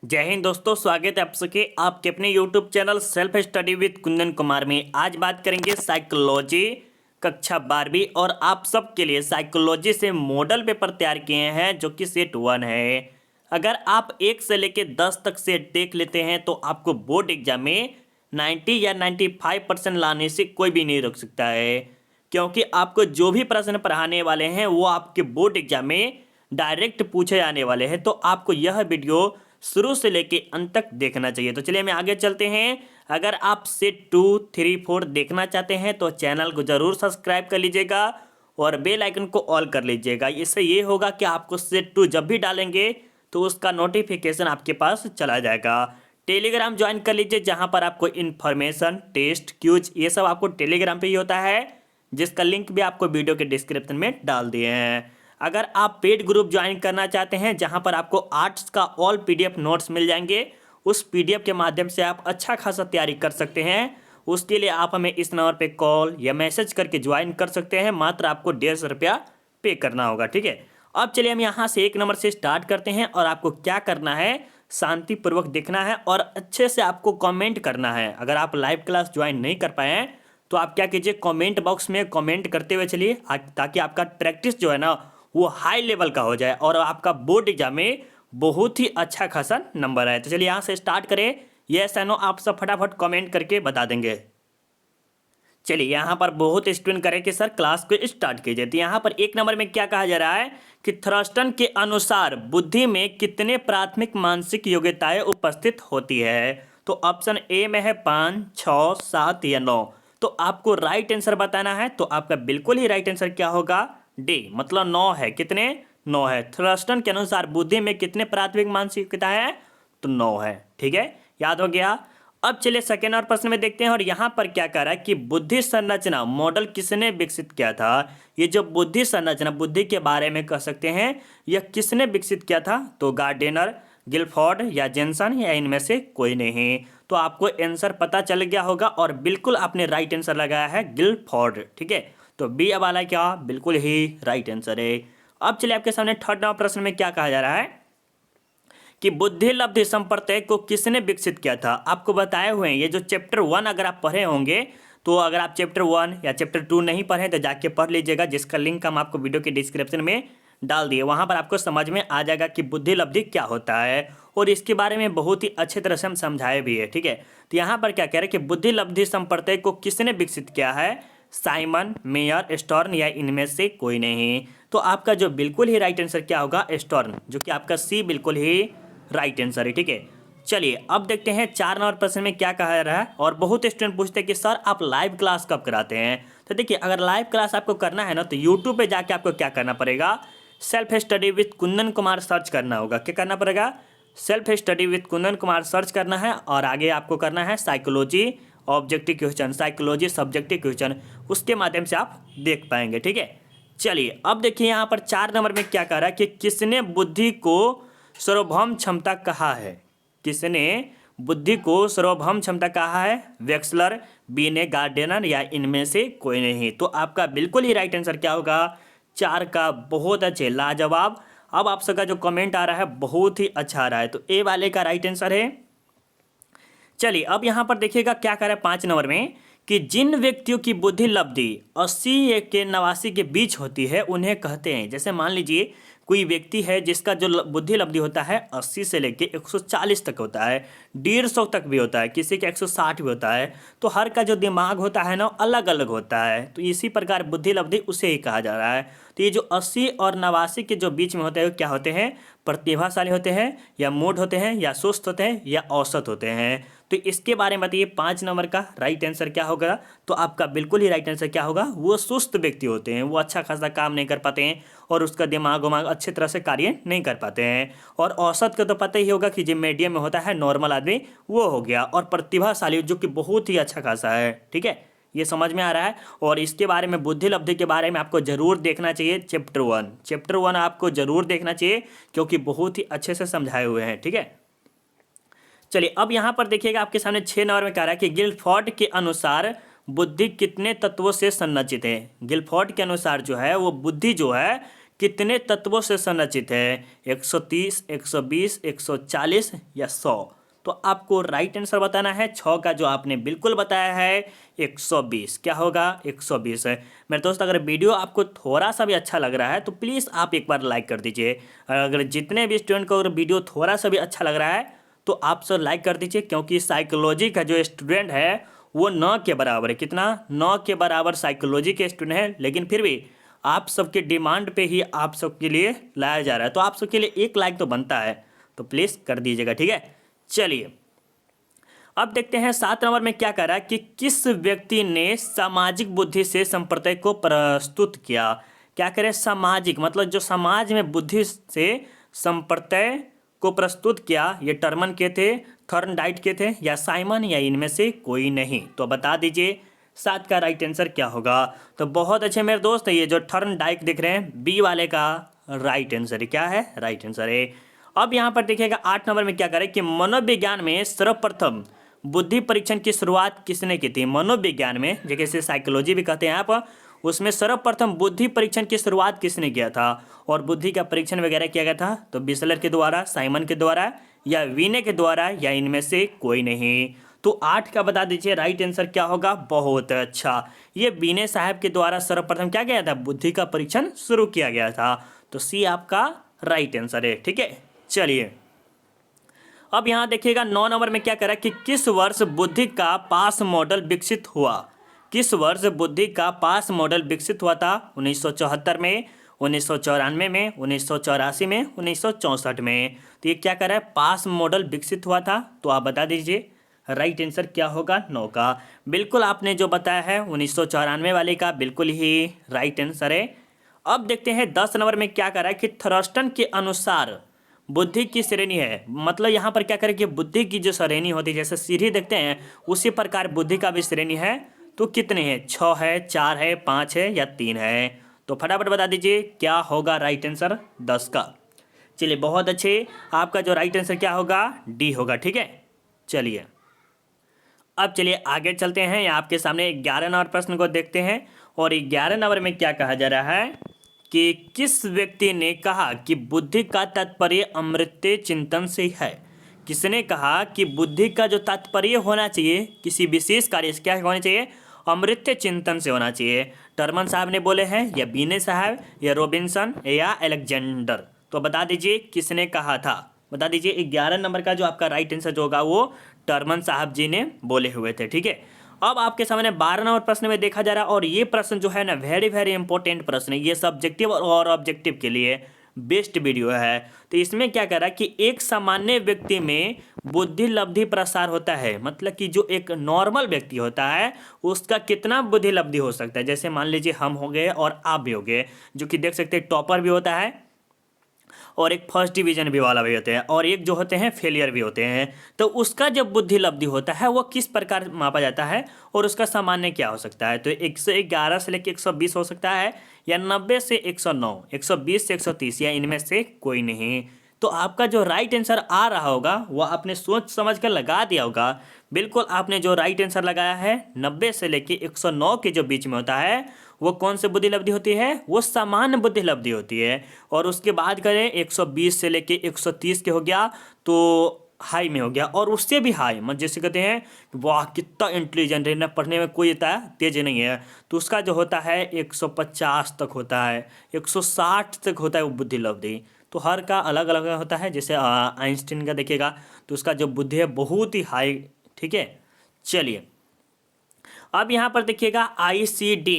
जय हिंद दोस्तों, स्वागत है आप सबके आपके अपने YouTube channel self study with Kundan Kumar में। आज बात करेंगे साइकोलॉजी कक्षा 12वीं और आप सबके लिए साइकोलॉजी से मॉडल पेपर तैयार किए हैं जो कि सेट 1 है। अगर आप 1 से लेके 10 तक सेट देख लेते हैं तो आपको बोर्ड एग्जाम में 90 या 95% लाने से कोई भी नहीं रोक सकता है, क्योंकि आपको जो भी प्रश्न पढ़ाने वाले हैं वो आपके बोर्ड एग्जाम में डायरेक्ट पूछे जाने वाले हैं। तो आपको यह वीडियो शुरू से लेके अंत तक देखना चाहिए। तो चलिए हम आगे चलते हैं। अगर आप सेट 2, 3, 4 देखना चाहते हैं तो चैनल को जरूर सब्सक्राइब कर लीजिएगा और बेल आइकन को ऑल कर लीजिएगा। इससे ये होगा कि आपको सेट 2 जब भी डालेंगे तो उसका नोटिफिकेशन आपके पास चला जाएगा। टेलीग्राम ज्वाइन कर लीजिए, जहां पर आपको इन्फॉर्मेशन, टेस्ट, क्यूज ये सब आपको टेलीग्राम पे ही होता है, जिसका लिंक भी आपको वीडियो के डिस्क्रिप्शन में डाल दिए हैं। अगर आप पेड ग्रुप ज्वाइन करना चाहते हैं जहां पर आपको आर्ट्स का ऑल पीडीएफ नोट्स मिल जाएंगे, उस पीडीएफ के माध्यम से आप अच्छा खासा तैयारी कर सकते हैं। उसके लिए आप हमें इस नंबर पे कॉल या मैसेज करके ज्वाइन कर सकते हैं। मात्र आपको 150 रुपया पे करना होगा, ठीक है। अब चलिए हम यहाँ से 1 नंबर से स्टार्ट करते हैं और आपको क्या करना है, शांतिपूर्वक देखना है और अच्छे से आपको कमेंट करना है। अगर आप लाइव क्लास ज्वाइन नहीं कर पाए हैं तो आप क्या कीजिए, कमेंट बॉक्स में कमेंट करते हुए चलिए, ताकि आपका प्रैक्टिस जो है ना वो हाई लेवल का हो जाए और आपका बोर्ड एग्जाम में बहुत ही अच्छा खासा नंबर आए। तो चलिए यहाँ से स्टार्ट करें। यस या नो आप सब फटाफट कमेंट करके बता देंगे। चलिए यहाँ पर बहुत स्टूडेंट करें कि सर क्लास को स्टार्ट कीजिए। तो यहाँ पर 1 नंबर में क्या कहा जा रहा है कि थ्रस्टन के अनुसार बुद्धि में कितने प्राथमिक मानसिक योग्यताएं उपस्थित होती है। तो ऑप्शन ए में है 5, 6, 7 या 9। तो आपको राइट आंसर बताना है। तो आपका बिल्कुल ही राइट आंसर क्या होगा, डी, मतलब 9 है। कितने? 9 है। थ्रस्टन के अनुसार बुद्धि में कितने प्राथमिक मानसिक योग्यताएं है, तो 9 है। ठीक है, याद हो गया। अब चलिए सेकेंड और प्रश्न में देखते हैं और यहाँ पर क्या कह रहा है कि बुद्धि संरचना मॉडल किसने विकसित किया था। ये जो बुद्धि संरचना, बुद्धि के बारे में कह सकते हैं, यह किसने विकसित किया था। तो गार्डेनर, गिलफोर्ड या जेनसन या इनमें से कोई नहीं। तो आपको आंसर पता चल गया होगा और बिल्कुल आपने राइट आंसर लगाया है, गिलफोर्ड। ठीक है, तो बी वाला क्या बिल्कुल ही राइट आंसर है। अब चलिए आपके सामने थर्ड प्रश्न में क्या कहा जा रहा है कि बुद्धि लब्धि संप्रत्यय को किसने विकसित किया था। आपको बताए हुए हैं ये जो चैप्टर 1 अगर आप पढ़े होंगे, तो अगर आप चैप्टर 1 या चैप्टर 2 नहीं पढ़े तो जाके पढ़ लीजिएगा, जिसका लिंक हम आपको वीडियो के डिस्क्रिप्शन में डाल दिए। वहां पर आपको समझ में आ जाएगा कि बुद्धि लब्धि क्या होता है और इसके बारे में बहुत ही अच्छे तरह से हम समझाए भी है। ठीक है, तो यहाँ पर क्या कह रहे हैं कि बुद्धि लब्धि संप्रत्यय को किसने विकसित किया है, साइमन, मेयर, स्टर्न या इनमें से कोई नहीं। तो आपका जो बिल्कुल ही राइट आंसर क्या होगा, स्टर्न, जो कि आपका सी बिल्कुल ही राइट आंसर है। ठीक है, चलिए अब देखते हैं 4 नंबर प्रश्न में क्या कहा जा रहा है। और बहुत स्टूडेंट पूछते हैं कि सर आप लाइव क्लास कब कराते हैं। तो देखिए, अगर लाइव क्लास आपको करना है ना तो यूट्यूब पे जाके आपको क्या करना पड़ेगा, self study with Kundan Kumar search करना होगा। क्या करना पड़ेगा, self study with Kundan Kumar search करना है और आगे आपको करना है psychology objective question, psychology subjective question, उसके माध्यम से आप देख पाएंगे। ठीक है, चलिए अब देखिए यहाँ पर 4 नंबर में क्या कह रहा है कि किसने बुद्धि को सार्वभौम क्षमता कहा है। किसने बुद्धि को सार्वभौम क्षमता कहा है, वेक्सलर, बी ने गार्डेनर या इनमें से कोई नहीं। तो आपका बिल्कुल ही राइट आंसर क्या होगा, 4 का बहुत अच्छे, लाजवाब। अब आप सबका जो कमेंट आ रहा है बहुत ही अच्छा आ रहा है, तो ए वाले का राइट आंसर है। चलिए अब यहाँ पर देखिएगा क्या कह रहा है 5 नंबर में कि जिन व्यक्तियों की बुद्धि लब्धि 80 के 89 के बीच होती है उन्हें कहते हैं। जैसे मान लीजिए कोई व्यक्ति है जिसका जो बुद्धि लब्धि होता है 80 से लेके 140 तक होता है, 150 तक भी होता है, किसी का 160 भी होता है। तो हर का जो दिमाग होता है ना अलग अलग होता है, तो इसी प्रकार बुद्धि लब्धि उसे ही कहा जा रहा है। तो ये जो 80 और 89 के जो बीच में होते हैं क्या होते हैं, प्रतिभाशाली होते हैं या मूड होते हैं या सुस्त होते हैं या औसत होते हैं। तो इसके बारे में बताइए 5 नंबर का राइट आंसर क्या होगा। तो आपका बिल्कुल ही राइट आंसर क्या होगा, वो सुस्त व्यक्ति होते हैं, वो अच्छा खासा काम नहीं कर पाते हैं और उसका दिमाग उमाग अच्छे तरह से कार्य नहीं कर पाते हैं। और औसत का तो पता ही होगा कि जो मीडियम में होता है, नॉर्मल आदमी, वो हो गया। और प्रतिभाशाली जो कि बहुत ही अच्छा खासा है। ठीक है, ये समझ में आ रहा है। और इसके बारे में बुद्धि लब्धि के बारे में आपको जरूर देखना चाहिए चैप्टर 1 आपको जरूर देखना चाहिए, क्योंकि बहुत ही अच्छे से समझाए हुए हैं। ठीक है, चलिए अब यहाँ पर देखिएगा आपके सामने 6 नंबर में कह रहा है कि गिलफोर्ड के अनुसार बुद्धि कितने तत्वों से संरचित है। गिलफोर्ड के अनुसार जो है वो बुद्धि जो है कितने तत्वों से संरचित है? 130, 120, 140 या 100? तो आपको राइट आंसर बताना है। 6 का जो आपने बिल्कुल बताया है 120। क्या होगा? 120 है। मेरे दोस्त, अगर वीडियो आपको थोड़ा सा भी अच्छा लग रहा है तो प्लीज़ आप एक बार लाइक कर दीजिए। अगर जितने भी स्टूडेंट को अगर वीडियो थोड़ा सा भी अच्छा लग रहा है तो आप सब लाइक कर दीजिए, क्योंकि साइकोलॉजी का जो स्टूडेंट है वो 9 के बराबर है। कितना? 9 के बराबर साइकोलॉजी के स्टूडेंट है, लेकिन फिर भी आप सबके डिमांड पे ही आप सबके लिए लाया जा रहा है, तो आप सबके लिए एक लाइक तो बनता है, तो प्लीज़ कर दीजिएगा, ठीक है। चलिए अब देखते हैं 7 नंबर में क्या कह रहा है कि किस व्यक्ति ने सामाजिक बुद्धि से संप्रदाय को प्रस्तुत किया। क्या करें? सामाजिक मतलब जो समाज में बुद्धि से संप्रदाय को प्रस्तुत किया, ये टर्मन के थे, थॉर्नडाइक के थे, या साइमन, या इनमें से कोई नहीं? तो बता दीजिए 7 का राइट आंसर क्या होगा। तो बहुत अच्छे मेरे दोस्त, ये जो थॉर्नडाइक दिख रहे हैं बी वाले का राइट आंसर है। क्या है? राइट आंसर है। अब यहाँ पर देखिएगा 8 नंबर में क्या करें कि मनोविज्ञान में सर्वप्रथम बुद्धि परीक्षण की शुरुआत किसने की थी? मनोविज्ञान में, जैसे साइकोलॉजी भी कहते हैं आप, उसमें सर्वप्रथम बुद्धि परीक्षण की शुरुआत किसने किया था? और बुद्धि का परीक्षण वगैरह किया गया था तो बिसलर के द्वारा, साइमन के द्वारा, या वीने के द्वारा, या इनमें से कोई नहीं? तो 8 का बता दीजिए राइट आंसर क्या होगा। बहुत अच्छा, ये वीने साहब के द्वारा सर्वप्रथम क्या गया था? बुद्धि का परीक्षण शुरू किया गया था। तो सी आपका राइट आंसर है, ठीक है। चलिए अब यहाँ देखिएगा 9 नंबर में क्या करा कि किस वर्ष बुद्धि का पास मॉडल विकसित हुआ? किस वर्ष बुद्धि का पास मॉडल विकसित हुआ था? 1974 में, 1994 में, 1984 में, 1964 में? तो ये क्या कर रहा है? पास मॉडल विकसित हुआ था। तो आप बता दीजिए राइट आंसर क्या होगा। 9 का बिल्कुल आपने जो बताया है 1994 वाले का बिल्कुल ही राइट आंसर है। अब देखते हैं 10 नंबर में क्या कर रहा है कि थर्स्टन के अनुसार बुद्धि की श्रेणी है। मतलब यहाँ पर क्या करें कि बुद्धि की जो श्रेणी होती है, जैसे सीढ़ी देखते हैं उसी प्रकार बुद्धि का भी श्रेणी है। तो कितने हैं? 6 है, 4 है, 5 है, या 3 है? तो फटाफट बता दीजिए क्या होगा राइट आंसर 10 का। चलिए बहुत अच्छे, आपका जो राइट आंसर क्या होगा? डी होगा, ठीक है। चलिए अब चलिए आगे चलते हैं। यहाँ आपके सामने 11 नंबर प्रश्न को देखते हैं। और 11 नंबर में क्या कहा जा रहा है कि किस व्यक्ति ने कहा कि बुद्धि का तात्पर्य अमृत्य चिंतन से है? किसने कहा कि बुद्धि का जो तात्पर्य होना चाहिए किसी विशेष कार्य से क्या होना चाहिए? अमृत्य चिंतन से होना चाहिए। टर्मन साहब ने बोले हैं, या बीने साहब, या रॉबिन्सन, या अलेक्जेंडर? तो बता दीजिए किसने कहा था। बता दीजिए 11 नंबर का जो आपका राइट आंसर जो होगा वो टर्मन साहब जी ने बोले हुए थे, ठीक है। अब आपके सामने 12 नंबर प्रश्न में देखा जा रहा है, और ये प्रश्न जो है ना वेरी वेरी इंपॉर्टेंट प्रश्न है। ये सब्जेक्टिव और ऑब्जेक्टिव के लिए बेस्ट वीडियो है। तो इसमें क्या कह रहा है कि एक सामान्य व्यक्ति में बुद्धि लब्धि प्रसार होता है। मतलब कि जो एक नॉर्मल व्यक्ति होता है उसका कितना बुद्धि लब्धि हो सकता है? जैसे मान लीजिए हम हो गए और आप भी हो गए, जो कि देख सकते हैं टॉपर भी होता है, और एक फर्स्ट डिवीजन भी वाला भी होते हैं, और एक जो होते हैं फेलियर भी होते हैं। तो उसका जब बुद्धि लब्धि होता है वो किस प्रकार मापा जाता है, और उसका सामान्य क्या हो सकता है? तो 111 से लेकर 120 हो सकता है, या 90 से 109, 120 से 130, या इनमें से कोई नहीं? तो आपका जो राइट आंसर आ रहा होगा वो आपने सोच समझ कर लगा दिया होगा। बिल्कुल आपने जो राइट आंसर लगाया है 90 से लेके 109 के जो बीच में होता है वो कौन से बुद्धि लब्धि होती है? वो सामान्य बुद्धि लब्धि होती है। और उसके बाद करें 120 से लेके 130 के हो गया तो हाई में हो गया, और उससे भी हाई मतलब जैसे कहते हैं वाह कितना इंटेलिजेंट है ना, पढ़ने में कोई इतना तेज नहीं है, तो उसका जो होता है 150 तक होता है, 160 तक होता है वो बुद्धि लब्धि। तो हर का अलग अलग होता है। जैसे आइंस्टीन का देखिएगा तो उसका जो बुद्धि है बहुत ही हाई, ठीक है। चलिए अब यहाँ पर देखिएगा ICD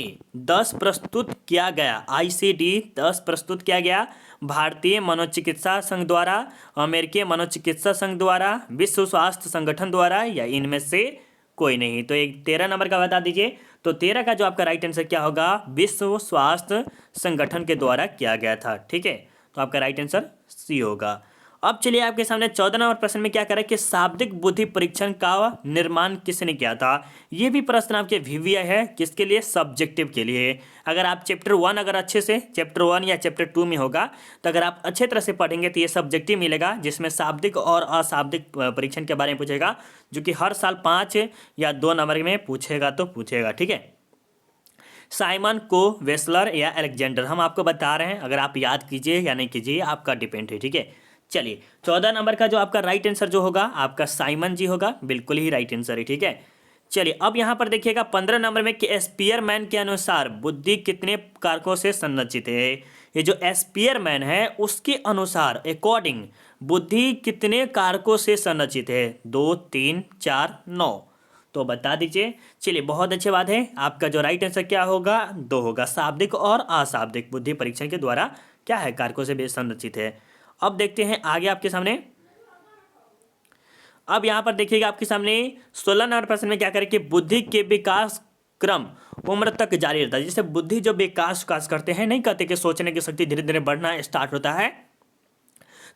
10 प्रस्तुत किया गया। ICD 10 प्रस्तुत किया गया भारतीय मनोचिकित्सा संघ द्वारा, अमेरिकी मनोचिकित्सा संघ द्वारा, विश्व स्वास्थ्य संगठन द्वारा, या इनमें से कोई नहीं? तो एक 13 नंबर का बता दीजिए। तो 13 का जो आपका राइट आंसर क्या होगा? विश्व स्वास्थ्य संगठन के द्वारा किया गया था, ठीक है। तो आपका राइट आंसर सी होगा। अब चलिए आपके सामने 14 नंबर प्रश्न में क्या करें कि शाब्दिक बुद्धि परीक्षण का निर्माण किसने किया था? ये भी प्रश्न आपके VVI है, किसके लिए? सब्जेक्टिव के लिए। अगर आप चैप्टर 1 अगर अच्छे से चैप्टर 1 या चैप्टर 2 में होगा तो अगर आप अच्छे तरह से पढ़ेंगे तो ये सब्जेक्टिव मिलेगा, जिसमें शाब्दिक और अशाब्दिक परीक्षण के बारे में पूछेगा, जो कि हर साल 5 या 2 नंबर में पूछेगा तो पूछेगा, ठीक है। साइमन को वेस्लर या अलेक्जेंडर, हम आपको बता रहे हैं, अगर आप याद कीजिए या नहीं कीजिए आपका डिपेंड है, ठीक है। चलिए 14 नंबर का जो आपका राइट आंसर जो होगा आपका साइमन जी होगा, बिल्कुल ही राइट आंसर है, ठीक है। चलिए अब यहाँ पर देखिएगा 15 नंबर में कि स्पीयरमैन के अनुसार बुद्धि कितने कारकों से संरचित है। ये जो स्पीयरमैन है उसके अनुसार अकॉर्डिंग बुद्धि कितने कारकों से संरचित है, 2, 3, 4, 9, तो बता दीजिए। चलिए बहुत अच्छी बात है, आपका जो राइट आंसर क्या होगा, 2 होगा। शाब्दिक और अशाब्दिक बुद्धि परीक्षण के द्वारा क्या है, कारकों से संरचित है। अब देखते हैं आगे आपके सामने। अब यहाँ पर देखिएगा आपके सामने 16 नंबर प्रश्न में क्या करें कि बुद्धि के विकास क्रम उम्र तक जारी रहता है। जैसे बुद्धि जो विकास करते हैं, नहीं कहते कि सोचने की शक्ति धीरे धीरे बढ़ना स्टार्ट होता है,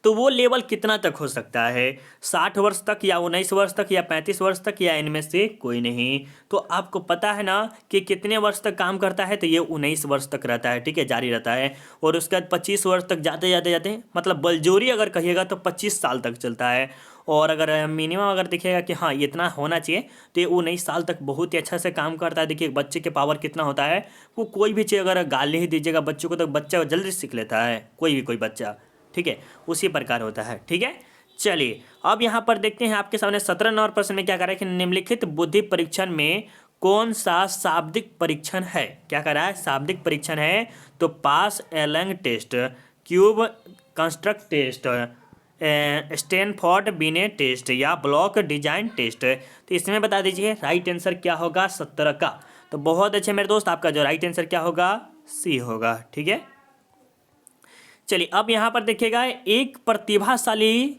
तो वो लेवल कितना तक हो सकता है, 60 वर्ष तक या 19 वर्ष तक या 35 वर्ष तक या इनमें से कोई नहीं। तो आपको पता है ना कि कितने वर्ष तक काम करता है, तो ये 19 वर्ष तक रहता है, ठीक है, जारी रहता है। और उसके बाद 25 वर्ष तक जाते जाते जाते मतलब बलजोरी अगर कहिएगा तो 25 साल तक चलता है। और अगर मिनिमम अगर देखिएगा कि हाँ ये इतना होना चाहिए, तो ये 19 साल तक बहुत ही अच्छा से काम करता है। देखिए बच्चे के पावर कितना होता है, वो कोई भी चीज़ अगर गाली ही दीजिएगा बच्चों को तो बच्चा जल्दी सीख लेता है, कोई बच्चा, ठीक है, उसी प्रकार होता है, ठीक है। चलिए अब यहाँ पर देखते हैं आपके सामने 17 नंबर प्रश्न में क्या कर रहा है कि निम्नलिखित बुद्धि परीक्षण में कौन सा शाब्दिक परीक्षण है। क्या कर रहा है, शाब्दिक परीक्षण है। तो pass along test, cube construct test, Stanford Binet test या ब्लॉक डिजाइन टेस्ट। तो इसमें बता दीजिए राइट आंसर क्या होगा 17 का। तो बहुत अच्छे मेरे दोस्त, आपका जो राइट आंसर क्या होगा, सी होगा, ठीक है। चलिए अब यहाँ पर देखिएगा एक प्रतिभाशाली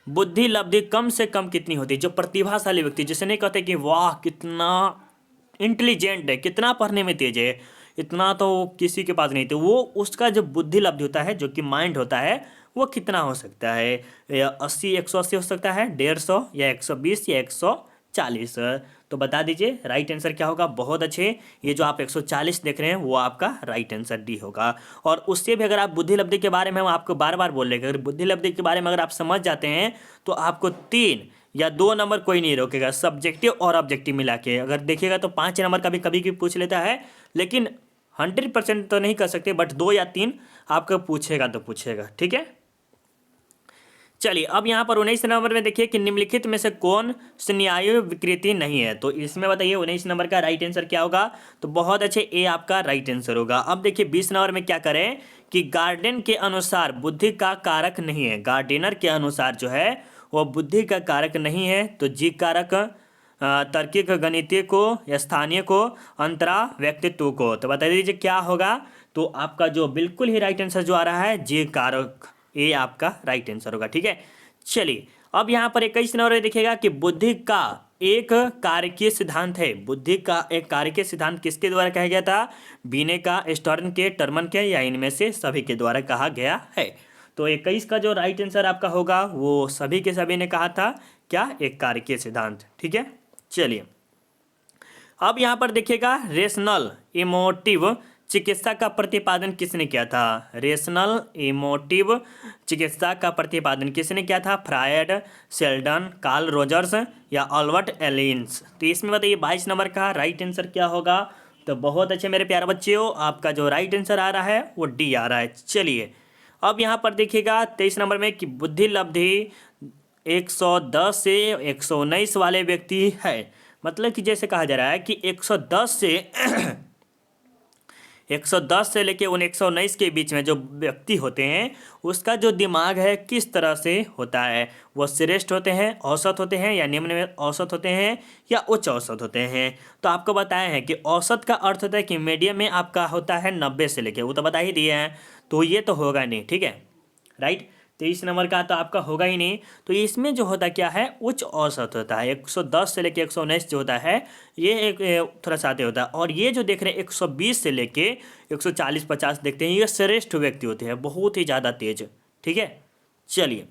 बुद्धि लब्धि कम से कम कितनी होती है। जो प्रतिभाशाली व्यक्ति, जिसे नहीं कहते कि वाह कितना इंटेलिजेंट है, कितना पढ़ने में तेज है, इतना तो किसी के पास नहीं, तो वो उसका जो बुद्धि लब्धि होता है, जो कि माइंड होता है, वो कितना हो सकता है, 80, 180 हो सकता है, 150 या 120 या 140। तो बता दीजिए राइट आंसर क्या होगा। बहुत अच्छे, ये जो आप 140 देख रहे हैं वो आपका राइट आंसर डी होगा। और उससे भी अगर आप बुद्धि लब्धि के बारे में हम आपको बार बार बोल रहे हैं, अगर बुद्धि लब्धि के बारे में अगर आप समझ जाते हैं तो आपको 3 या 2 नंबर कोई नहीं रोकेगा, सब्जेक्टिव और ऑब्जेक्टिव मिला के। अगर देखिएगा तो 5 नंबर का भी कभी कभी पूछ लेता है, लेकिन 100% तो नहीं कर सकते, बट 2 या 3 आपको पूछेगा तो पूछेगा, ठीक है। चलिए अब यहाँ पर 19 नंबर में देखिए कि निम्नलिखित में से कौन सी न्याय विकृति नहीं है। तो इसमें बताइए 19 नंबर का राइट आंसर क्या होगा। तो बहुत अच्छे, ए आपका राइट आंसर होगा। अब देखिए 20 नंबर में क्या करें कि गार्डन के अनुसार बुद्धि का कारक नहीं है। गार्डनर के अनुसार जो है वो बुद्धि का कारक नहीं है। तो जी कारक, तार्किक, गणितीय को, स्थानीय को, अंतरा, व्यक्तित्व को। तो बता दीजिए क्या होगा। तो आपका जो बिल्कुल ही राइट आंसर जो आ रहा है जी कारक, ये आपका राइट आंसर होगा, ठीक है। चलिए अब यहाँ पर 21 नंबर देखिएगा कि बुद्धि का एक कार्यकीय सिद्धांत है। बुद्धि का एक कार्यकीय सिद्धांत किसके द्वारा कहा गया था, बीने का, स्टर्न के, टर्मन के, या इनमें से सभी के द्वारा कहा गया है। तो 21 का जो राइट आंसर आपका होगा वो सभी के सभी ने कहा था, क्या, एक कार्यकीय सिद्धांत, ठीक है। चलिए अब यहाँ पर देखिएगा रेशनल इमोटिव चिकित्सा का प्रतिपादन किसने किया था। रेशनल इमोटिव चिकित्सा का प्रतिपादन किसने किया था, फ्रायड, शेल्डन, कार्ल रोजर्स या अल्बर्ट एलियंस। तो इसमें बताइए 22 नंबर का राइट आंसर क्या होगा। तो बहुत अच्छे मेरे प्यारे बच्चों, आपका जो राइट आंसर आ रहा है वो डी आ रहा है। चलिए अब यहाँ पर देखिएगा 23 नंबर में कि बुद्धि लब्धि 110 से 119 वाले व्यक्ति है। मतलब कि जैसे कहा जा रहा है कि 110 से 110 से लेके 119 के बीच में जो व्यक्ति होते हैं उसका जो दिमाग है किस तरह से होता है, वो श्रेष्ठ होते हैं, औसत होते हैं, या निम्न में औसत होते हैं, या उच्च औसत होते हैं। तो आपको बताया है कि औसत का अर्थ होता है कि मीडियम में आपका होता है 90 से लेके, वो तो बता ही दिए हैं, तो ये तो होगा नहीं, ठीक है, राइट। 23 नंबर का तो आपका होगा ही नहीं। तो इसमें जो होता क्या है, उच्च औसत होता है। 110 से लेके 119 जो होता है ये एक थोड़ा सा आते होता है। और ये जो देख रहे हैं 120 से लेके 140-50 देखते हैं, ये श्रेष्ठ व्यक्ति होते हैं, बहुत ही ज़्यादा तेज, ठीक है। चलिए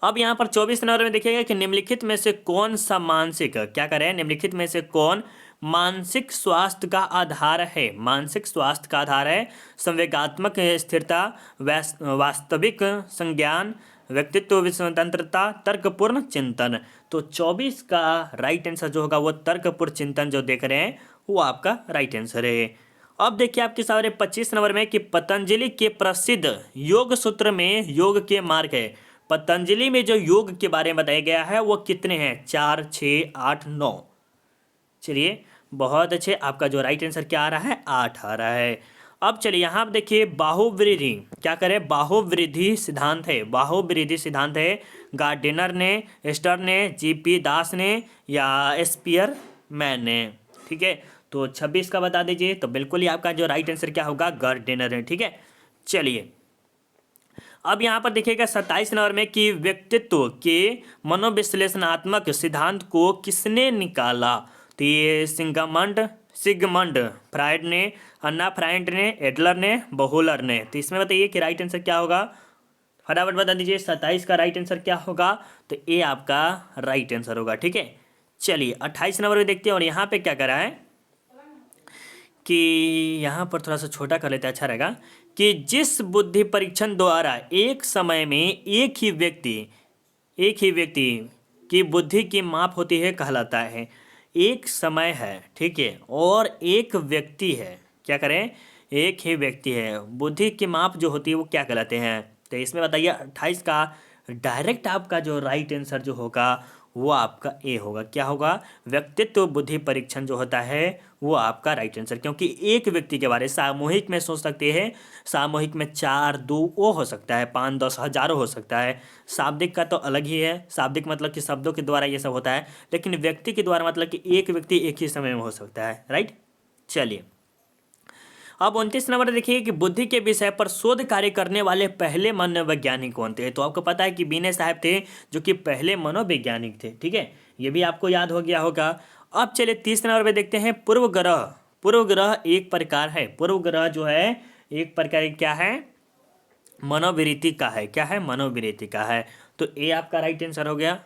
अब यहाँ पर 24 नंबर में देखिएगा कि निम्नलिखित में से कौन सा मानसिक, क्या करें, निम्नलिखित में से कौन मानसिक स्वास्थ्य का आधार है। मानसिक स्वास्थ्य का आधार है संवेगात्मक स्थिरता, वास्तविक संज्ञान, व्यक्तित्व स्वतंत्रता, तर्कपूर्ण चिंतन। तो 24 का राइट आंसर जो होगा वो तर्कपूर्ण चिंतन जो देख रहे हैं वो आपका राइट आंसर है। अब देखिए आपके सामने 25 नंबर में कि पतंजलि के प्रसिद्ध योग सूत्र में योग के मार्ग है। पतंजलि में जो योग के बारे में बताया गया है वो कितने हैं? 4, 6, 8, 9। चलिए बहुत अच्छे, आपका जो राइट आंसर क्या आ रहा है? 8 आ रहा है। अब चलिए यहाँ आप देखिए बाहुवृद्धि, क्या करें? बाहुवृद्धि सिद्धांत है, बाहुवृद्धि सिद्धांत है गार्डिनर ने, स्टर ने, जीपी दास ने या स्पियर मैन ने। ठीक है, तो 26 का बता दीजिए। तो बिल्कुल ही आपका जो राइट आंसर क्या होगा? गार्डिनर है। ठीक है, चलिए अब यहाँ पर देखिएगा 27 नंबर में कि व्यक्तित्व के मनोविश्लेषणात्मक सिद्धांत को किसने निकाला? तो ये सिगमंड फ्राइड ने, अन्ना फ्राइड ने, एडलर ने, बहुलर ने। तो इसमें बताइए कि राइट आंसर क्या होगा? फटाफट बता दीजिए 27 का राइट आंसर क्या होगा? तो ये आपका राइट आंसर होगा। ठीक है, चलिए 28 नंबर में देखते हैं। और यहाँ पे क्या करा है कि यहाँ पर थोड़ा सा छोटा कर लेते हैं, अच्छा रहेगा। कि जिस बुद्धि परीक्षण द्वारा एक समय में एक ही व्यक्ति की बुद्धि की माप होती है कहलाता है। एक समय है, ठीक है, और एक व्यक्ति है, क्या करें? एक ही व्यक्ति है, बुद्धि की माप जो होती है वो क्या कहलाते हैं? तो इसमें बताइए 28 का डायरेक्ट आपका जो राइट आंसर जो होगा वो आपका ए होगा। क्या होगा? व्यक्तित्व बुद्धि परीक्षण जो होता है वो आपका राइट आंसर, क्योंकि एक व्यक्ति के बारे में सामूहिक में सोच सकते हैं। सामूहिक में 4, 2 वो हो सकता है, 5, 10, हजारों हो सकता है। शाब्दिक का तो अलग ही है, शाब्दिक मतलब कि शब्दों के द्वारा ये सब होता है, लेकिन व्यक्ति के द्वारा मतलब कि एक व्यक्ति एक ही समय में हो सकता है। राइट, चलिए अब 29 नंबर देखिए कि बुद्धि के विषय पर शोध कार्य करने वाले पहले मनोवैज्ञानिक कौन थे? तो आपको पता है कि बीने साहब थे जो कि पहले मनोवैज्ञानिक थे। ठीक है, ये भी आपको याद हो गया होगा। अब चलिए 30 नंबर पे देखते हैं पूर्व ग्रह एक प्रकार है। पूर्व ग्रह जो है एक प्रकार क्या है? मनोवृत्ति का है। क्या है? मनोवृत्ति का है। तो ये आपका राइट आंसर हो गया।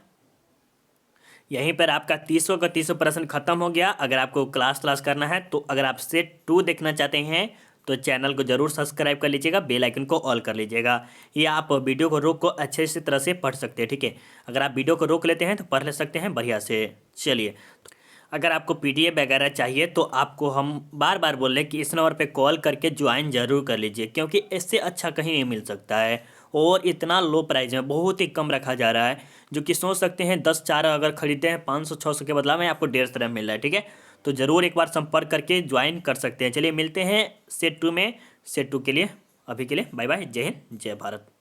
यहीं पर आपका 30 का 30 प्रश्न खत्म हो गया। अगर आपको क्लास करना है तो अगर आप सेट 2 देखना चाहते हैं तो चैनल को जरूर सब्सक्राइब कर लीजिएगा, बेल आइकन को ऑल कर लीजिएगा। ये आप वीडियो को रोक को अच्छे से तरह से पढ़ सकते हैं। ठीक है, अगर आप वीडियो को रोक लेते हैं तो पढ़ ले सकते हैं बढ़िया से। चलिए अगर आपको PDF वगैरह चाहिए तो आपको हम बार बार बोल रहे हैं कि इस नंबर पे कॉल करके ज्वाइन जरूर कर लीजिए, क्योंकि इससे अच्छा कहीं नहीं मिल सकता है और इतना लो प्राइस में बहुत ही कम रखा जा रहा है। जो कि सोच सकते हैं 10 चारा अगर खरीदते हैं 500-600 के बदला में आपको 150 रुपये मिल रहा है। ठीक है, तो ज़रूर एक बार संपर्क करके ज्वाइन कर सकते हैं। चलिए मिलते हैं सेट 2 में। सेट 2 के लिए अभी के लिए बाय बाय, जय हिंद, जय भारत।